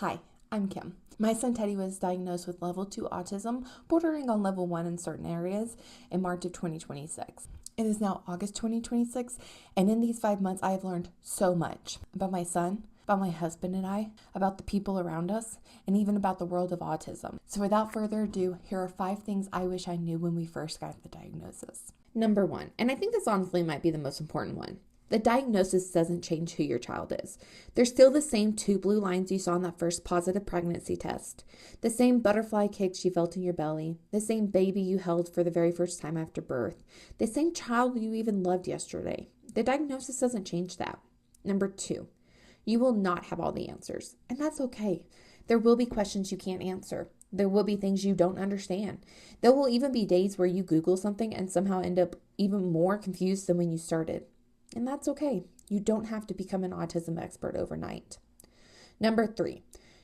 Hi, I'm Kim. My son Teddy was diagnosed with level 2 autism, bordering on level 1 in certain areas, in March of 2026. It is now August 2026, and in these 5 months, I have learned so much about my son, about my husband and I, about the people around us, and even about the world of autism. So without further ado, here are 5 things I wish I knew when we first got the diagnosis. Number 1, and I think this honestly might be the most important one. The diagnosis doesn't change who your child is. They're still the same 2 blue lines you saw in that first positive pregnancy test, the same butterfly kicks you felt in your belly, the same baby you held for the very first time after birth, the same child you even loved yesterday. The diagnosis doesn't change that. Number 2, you will not have all the answers, and that's okay. There will be questions you can't answer. There will be things you don't understand. There will even be days where you Google something and somehow end up even more confused than when you started. And that's okay. You don't have to become an autism expert overnight. Number 3,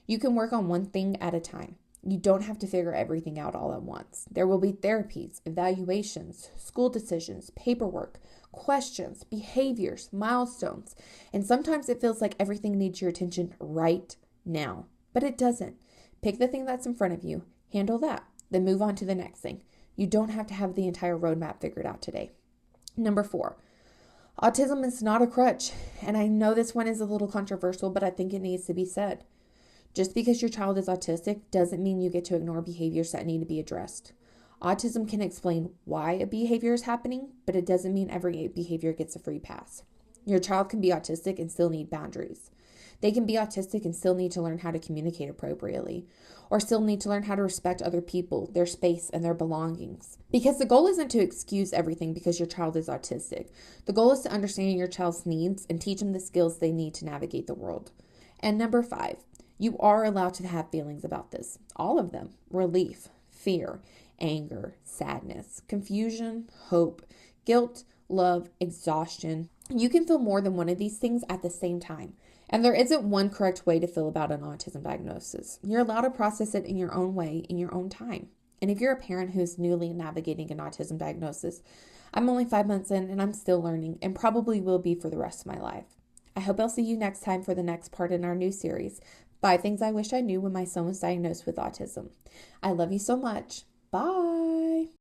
you can work on one thing at a time. You don't have to figure everything out all at once. There will be therapies, evaluations, school decisions, paperwork, questions, behaviors, milestones. And sometimes it feels like everything needs your attention right now. But it doesn't. Pick the thing that's in front of you, handle that, then move on to the next thing. You don't have to have the entire roadmap figured out today. Number 4, autism is not a crutch, and I know this one is a little controversial, but I think it needs to be said. Just because your child is autistic doesn't mean you get to ignore behaviors that need to be addressed. Autism can explain why a behavior is happening, but it doesn't mean every behavior gets a free pass. Your child can be autistic and still need boundaries. They can be autistic and still need to learn how to communicate appropriately, or still need to learn how to respect other people, their space, and their belongings. Because the goal isn't to excuse everything because your child is autistic. The goal is to understand your child's needs and teach them the skills they need to navigate the world. And number 5, you are allowed to have feelings about this. All of them. Relief, fear, anger, sadness, confusion, hope, guilt, love, exhaustion. You can feel more than one of these things at the same time. And there isn't one correct way to feel about an autism diagnosis. You're allowed to process it in your own way, in your own time. And if you're a parent who's newly navigating an autism diagnosis, I'm only 5 months in and I'm still learning and probably will be for the rest of my life. I hope I'll see you next time for the next part in our new series, 5 Things I Wish I Knew When My Son Was Diagnosed with Autism. I love you so much. Bye.